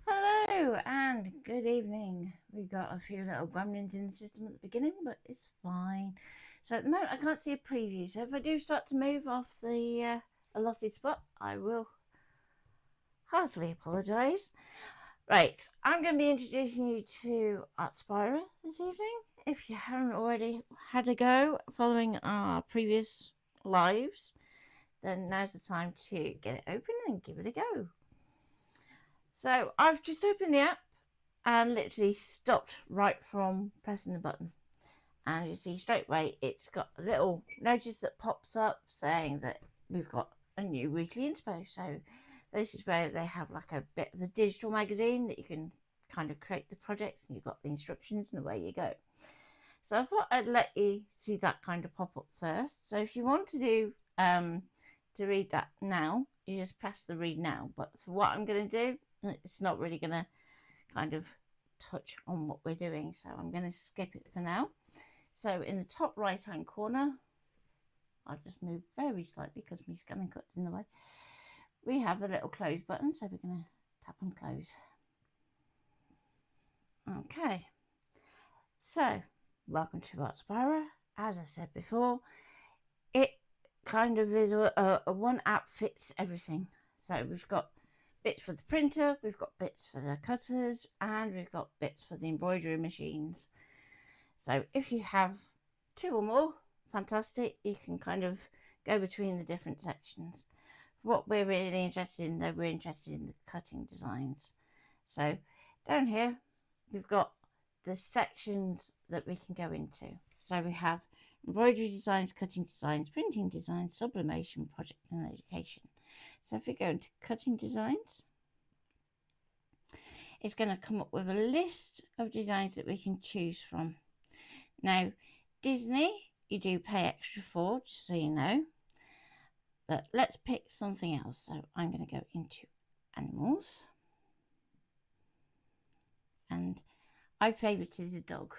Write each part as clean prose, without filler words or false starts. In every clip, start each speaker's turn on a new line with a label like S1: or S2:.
S1: Hello and good evening. We got a few little gremlins in the system at the beginning, but it's fine. So at the moment I can't see a preview, so if I do start to move off the allotted spot, I will heartily apologise. Right, I'm going to be introducing you to Artspira this evening. If you haven't already had a go following our previous lives, then now's the time to get it open and give it a go. So I've just opened the app and literally stopped right from pressing the button. And you see straight away it's got a little notice that pops up saying that we've got a new weekly inspo. So this is where they have like a bit of a digital magazine that you can kind of create the projects, and you've got the instructions and away you go. So I thought I'd let you see that kind of pop up first. So if you want to do to read that now, you just press the read now. But for what I'm going to do, it's not really going to kind of touch on what we're doing, so I'm going to skip it for now. So in the top right hand corner, I'll just move very slightly because my ScanNCut's in the way, we have a little close button, so we're going to tap on close. Okay, so welcome to Artspira. As I said before, it kind of is a one app fits everything. So we've got bits for the printer, we've got bits for the cutters, and we've got bits for the embroidery machines. So if you have two or more, fantastic, you can kind of go between the different sections. What we're really interested in, though, we're interested in the cutting designs. So down here we've got the sections that we can go into. So we have embroidery designs, cutting designs, printing designs, sublimation, project and education. So if we go into cutting designs, it's going to come up with a list of designs that we can choose from. Now, Disney, you do pay extra for, just so you know. But let's pick something else. So I'm going to go into animals. And I favorited a dog.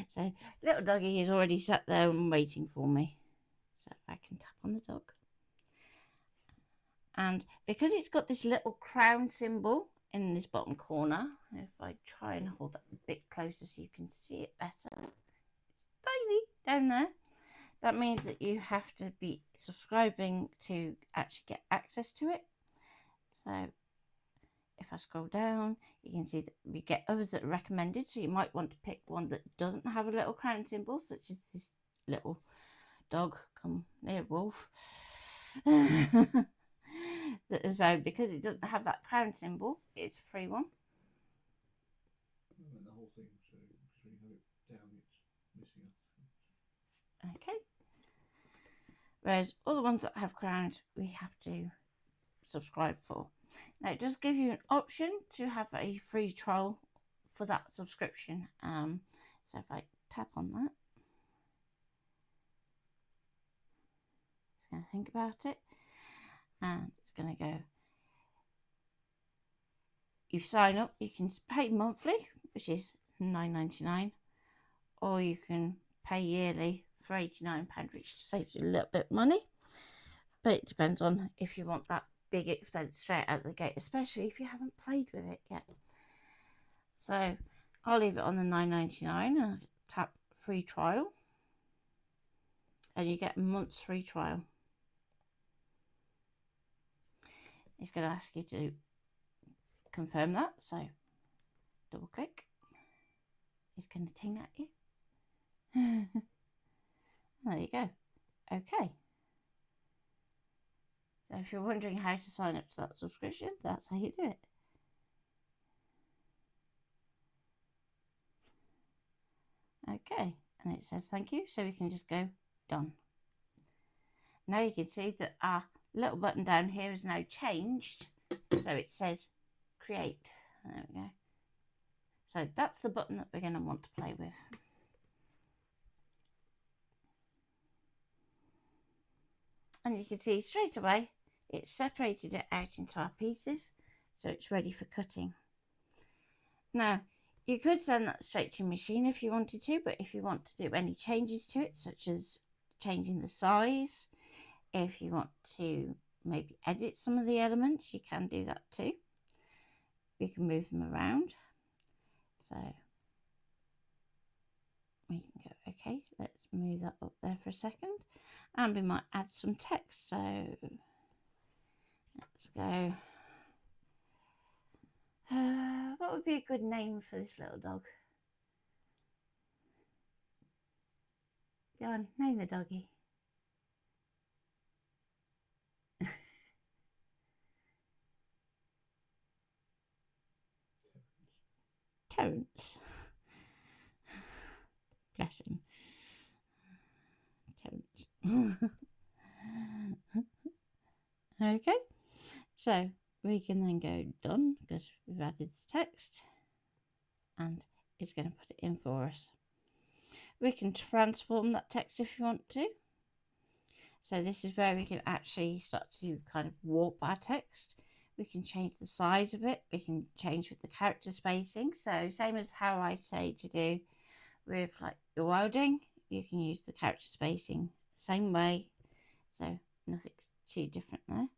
S1: So little doggy is already sat there and waiting for me. So I can tap on the dog. And because it's got this little crown symbol in this bottom corner, if I try and hold that a bit closer so you can see it better, it's tiny down there. That means that you have to be subscribing to actually get access to it. So if I scroll down, you can see that we get others that are recommended. So you might want to pick one that doesn't have a little crown symbol, such as this little dog, come near wolf. So because it doesn't have that crown symbol, it's a free one.
S2: And the whole thing, so when you have it down, it's missing out.
S1: Okay. Whereas other ones that have crowns, we have to subscribe for. Now it does give you an option to have a free trial for that subscription. So if I tap on that, it's going to think about it, and it's going to go, you sign up, you can pay monthly, which is £9.99, or you can pay yearly for £89, which saves you a little bit of money. But it depends on if you want that big expense straight out the gate, especially if you haven't played with it yet. So I'll leave it on the £9.99 and tap free trial, and you get a month's free trial. It's going to ask you to confirm that, so double click. It's going to ting at you. There you go. Okay. So if you're wondering how to sign up to that subscription, that's how you do it. Okay, and it says thank you, so we can just go done. Now you can see that our little button down here is now changed, so it says create. There we go. So that's the button that we're going to want to play with. And you can see straight away it's separated it out into our pieces, so it's ready for cutting. Now, you could send that straight to your machine if you wanted to, but if you want to do any changes to it, such as changing the size, if you want to maybe edit some of the elements, you can do that too. We can move them around. So we can go, okay, let's move that up there for a second. And we might add some text. So let's go. What would be a good name for this little dog? Go on, name the doggy. Terence. Bless him. Terence. Okay, so we can then go done because we've added the text and it's going to put it in for us. We can transform that text if you want to. So this is where we can actually start to kind of warp our text. We can change the size of it. We can change with the character spacing. So same as how I say to do with like your wording, you can use the character spacing same way. So nothing's too different there.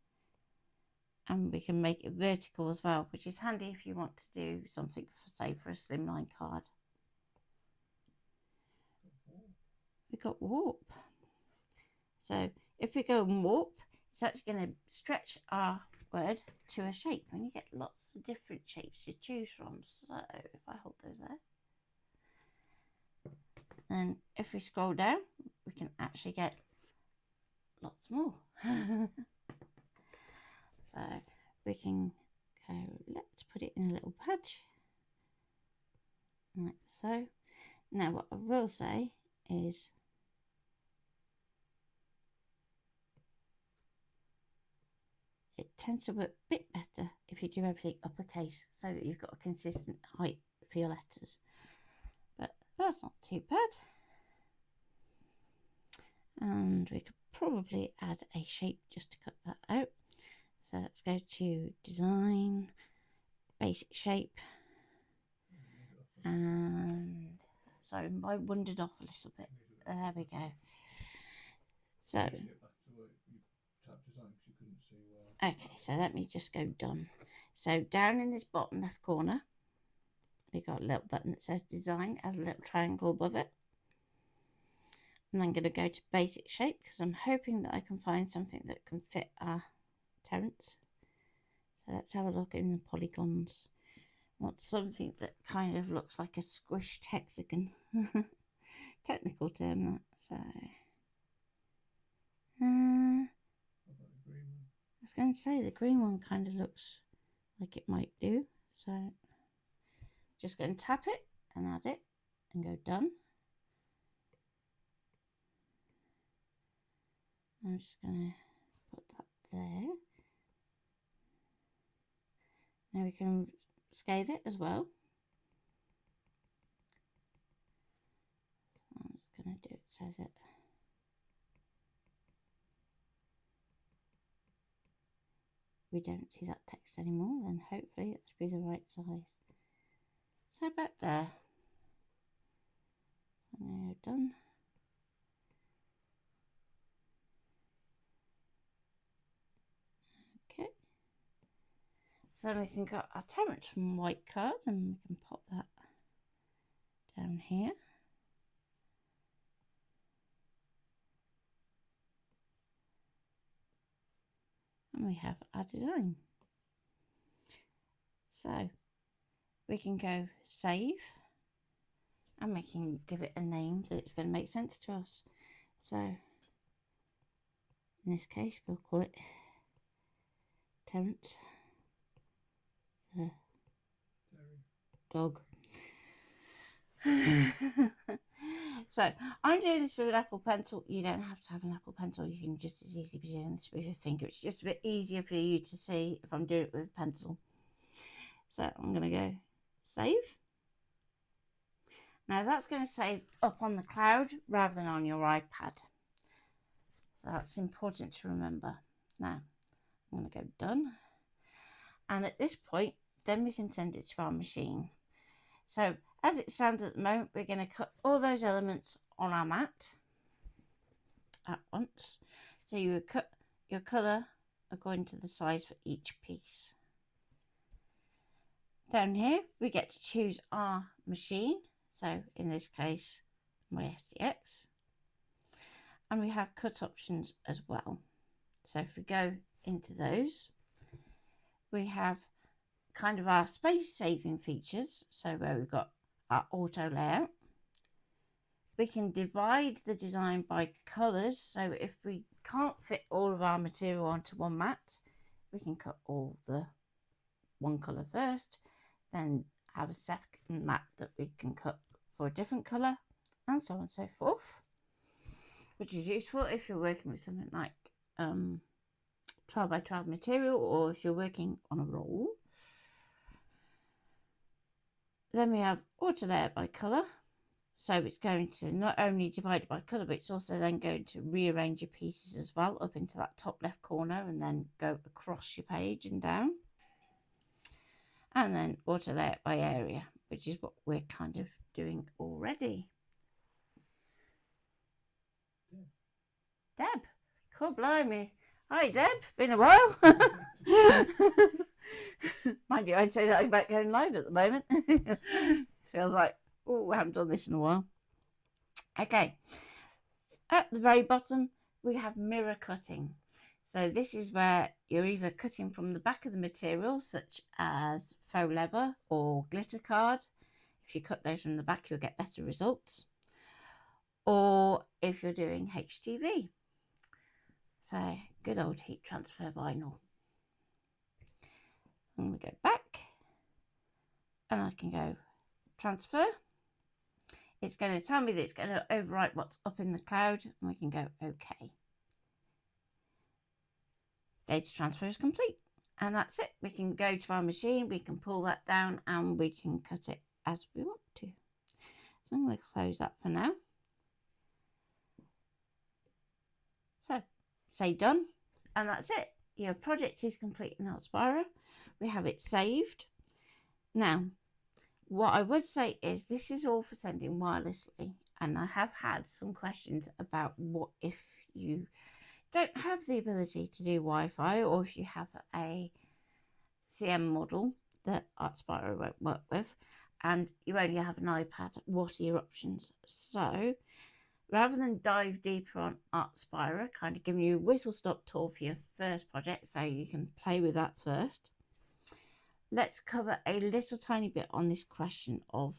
S1: And we can make it vertical as well, which is handy if you want to do something, for, say, for a slimline card. We've got warp. So if we go and warp, it's actually going to stretch our word to a shape, and you get lots of different shapes to choose from. So if I hold those there, then if we scroll down, we can actually get lots more. So we can go, let's put it in a little patch, like so. Now what I will say is it tends to work a bit better if you do everything uppercase, so that you've got a consistent height for your letters. But that's not too bad. And we could probably add a shape just to cut that out. So let's go to design, basic shape, and sorry, I wandered off a little bit. There we go. So okay, so let me just go done. So down in this bottom left corner, we've got a little button that says design, has a little triangle above it. And I'm going to go to basic shape because I'm hoping that I can find something that can fit our Terence. So let's have a look in the polygons. I want something that kind of looks like a squished hexagon. Technical term that. So I was going to say the green one kind of looks like it might do. So just going to tap it and add it and go done. I'm just going to put that there. Now we can scale it as well. So I'm just going to do it so that we don't see that text anymore, then hopefully it should be the right size. So about there. So now done. Okay. So then we can get our Terence from white card and we can pop that down here. And we have our design. So we can go save and we can give it a name that it's going to make sense to us. So in this case we'll call it Terence the dog. So I'm doing this with an Apple Pencil. You don't have to have an Apple Pencil. You can just as easily be doing this with your finger. It's just a bit easier for you to see if I'm doing it with a pencil. So I'm going to go save. Now that's going to save up on the cloud rather than on your iPad. So that's important to remember. Now, I'm going to go done. And at this point, then we can send it to our machine. So as it stands at the moment, we're going to cut all those elements on our mat at once. So you would cut your colour according to the size for each piece. Down here, we get to choose our machine. So in this case, my SDX. And we have cut options as well. So if we go into those, we have kind of our space saving features. So where we've got our auto layout. We can divide the design by colours. So if we can't fit all of our material onto one mat, we can cut all the one colour first, then have a second mat that we can cut for a different colour, and so on and so forth, which is useful if you're working with something like 12 by 12 material, or if you're working on a roll. Then we have auto layout by colour. So it's going to not only divide it by colour, but it's also then going to rearrange your pieces as well up into that top left corner and then go across your page and down. And then auto layout by area, which is what we're kind of doing already. Deb, cool, blimey. Hi, Deb, been a while. Mind you, I'd say that I'm back going live at the moment. Feels like, oh, I haven't done this in a while. Okay, at the very bottom, we have mirror cutting. So this is where you're either cutting from the back of the material, such as faux leather or glitter card. If you cut those from the back, you'll get better results. Or if you're doing HTV. So good old heat transfer vinyl. I'm going to go back and I can go transfer. It's going to tell me that it's going to overwrite what's up in the cloud, and we can go OK. Data transfer is complete, and that's it. We can go to our machine, we can pull that down, and we can cut it as we want to. So I'm going to close that for now. So say done, and that's it. Your project is complete in Artspira. We have it saved. Now, what I would say is this is all for sending wirelessly, and I have had some questions about what if you don't have the ability to do Wi-Fi, or if you have a CM model that Artspira won't work with and you only have an iPad, what are your options? So rather than dive deeper on Artspira, kind of giving you a whistle-stop tour for your first project so you can play with that first, let's cover a little tiny bit on this question of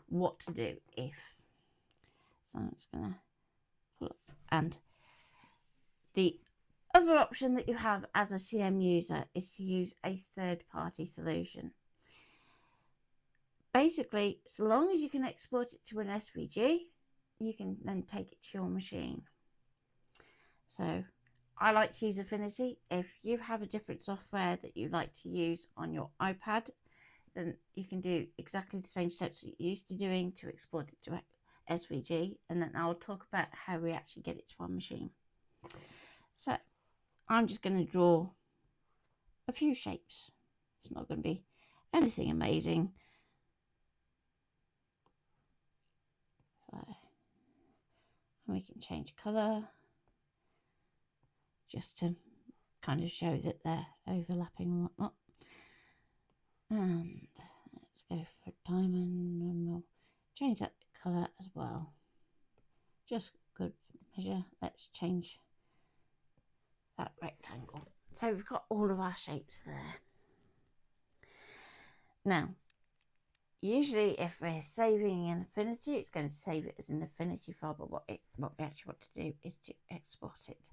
S1: what to do if. So I'm just going to pull up. And the other option that you have as a CM user is to use a third-party solution. Basically, so long as you can export it to an SVG, you can then take it to your machine. So I like to use Affinity. If you have a different software that you like to use on your iPad, then you can do exactly the same steps that you're used to doing to export it to SVG, and then I'll talk about how we actually get it to our machine. So I'm just going to draw a few shapes. It's not going to be anything amazing. So we can change colour just to kind of show that they're overlapping and whatnot. And let's go for diamond, and we'll change that colour as well. Just good measure. Let's change that rectangle. So we've got all of our shapes there. Now, usually if we're saving in Affinity, it's going to save it as an Affinity file, but what we actually want to do is to export it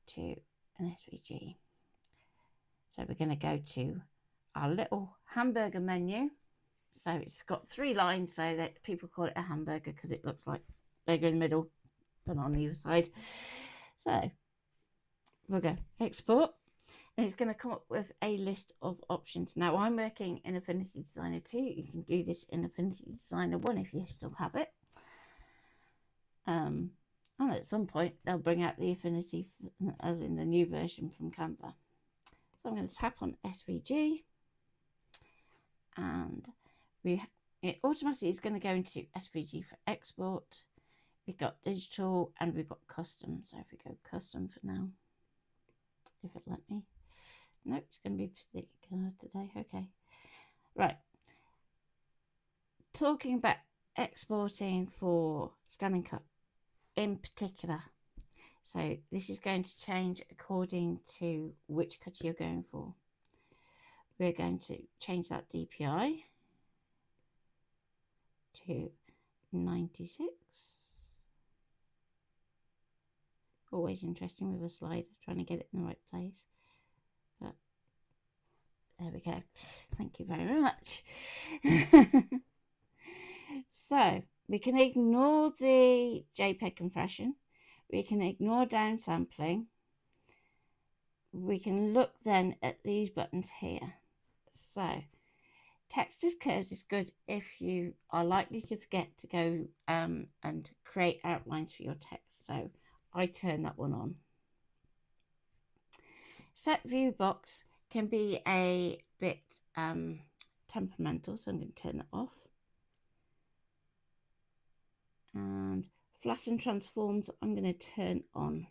S1: to an SVG. So we're going to go to our little hamburger menu. So it's got 3 lines, so that people call it a hamburger because it looks like burger in the middle, but on either side. So we'll go export, and it's going to come up with a list of options. Now I'm working in Affinity Designer 2. You can do this in Affinity Designer 1 if you still have it. And at some point they'll bring out the Affinity, as in the new version from Canva. So I'm going to tap on SVG, and it automatically is going to go into SVG for export. We've got digital and we've got custom. So if we go custom for now, if it let me. Nope, it's going to be particular today. Okay. Right. Talking about exporting for ScanNCut in particular. So this is going to change according to which cut you're going for. We're going to change that DPI to 96. Always interesting with a slider, trying to get it in the right place. But there we go. Thank you very much. So we can ignore the JPEG compression. We can ignore downsampling. We can look then at these buttons here. So text as curved is good if you are likely to forget to go and create outlines for your text. So I turn that one on. Set view box can be a bit temperamental, so I'm going to turn that off. And flatten transforms I'm going to turn on.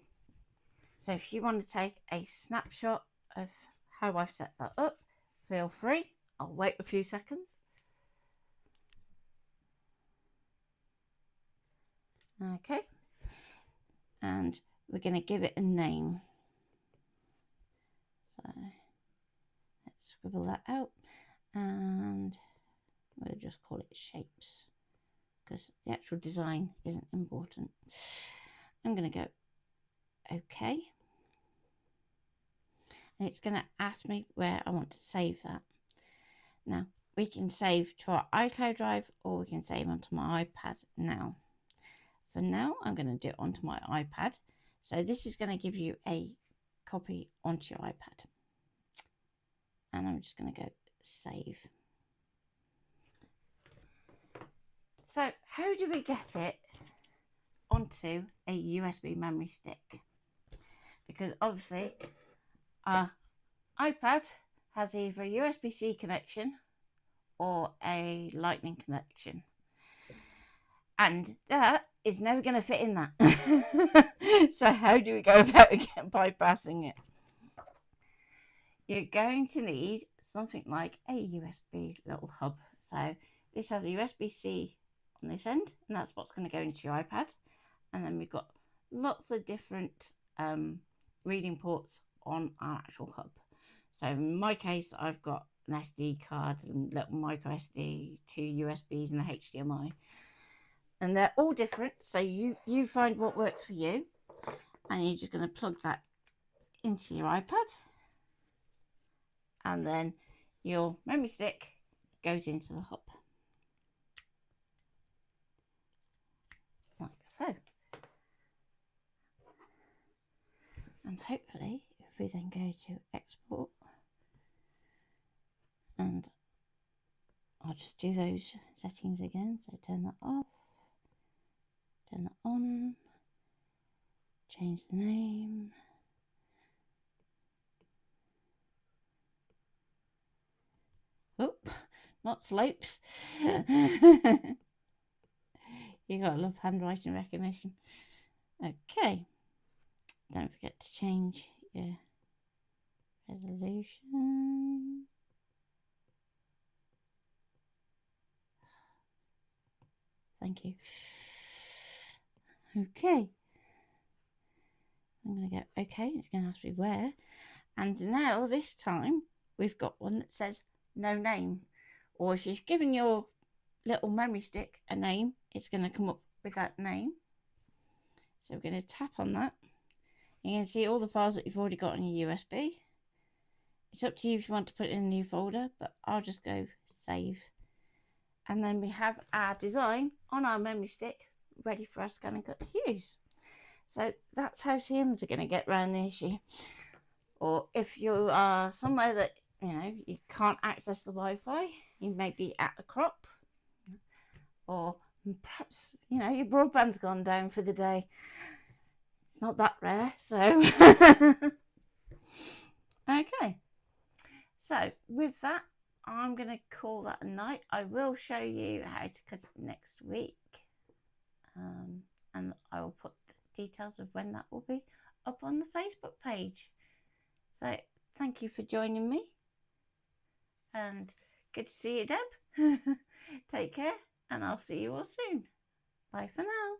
S1: So if you want to take a snapshot of how I've set that up, feel free. I'll wait a few seconds. Okay, and we're going to give it a name. So let's scribble that out, and we'll just call it shapes, because the actual design isn't important. I'm going to go OK. And it's going to ask me where I want to save that. Now, we can save to our iCloud drive, or we can save onto my iPad now. For now, I'm going to do it onto my iPad. So this is going to give you a copy onto your iPad. And I'm just going to go save. So how do we get it onto a USB memory stick? Because obviously our iPad has either a USB-C connection or a Lightning connection, and that is never going to fit in that. So how do we go about bypassing it? You're going to need something like a USB little hub. So this has a USB-C on this end, and that's what's going to go into your iPad. And then we've got lots of different reading ports on our actual hub. So in my case, I've got an SD card and little micro SD, 2 USBs and a HDMI. And they're all different, so you find what works for you. And you're just going to plug that into your iPad. And then your memory stick goes into the hub. Like so. And hopefully, if we then go to export, and I'll just do those settings again. So turn that off, turn that on, change the name. Oh, not slopes. You gotta love handwriting recognition. Okay. Don't forget to change your resolution. Thank you. Okay. I'm going to go OK. It's going to ask me where. And now this time we've got one that says no name. Or if you've given your little memory stick a name, it's going to come up with that name. So we're going to tap on that. You can see all the files that you've already got on your USB. It's up to you if you want to put it in a new folder, but I'll just go save. And then we have our design on our memory stick ready for our ScanNCut to use. So that's how CMs are going to get around the issue. Or if you are somewhere that you can't access the Wi-Fi, you may be at a crop, or perhaps your broadband's gone down for the day. It's not that rare, so okay. So with that, I'm going to call that a night. I will show you how to cut it next week, and I will put details of when that will be up on the Facebook page. So thank you for joining me, and good to see you, Deb. Take care, and I'll see you all soon. Bye for now.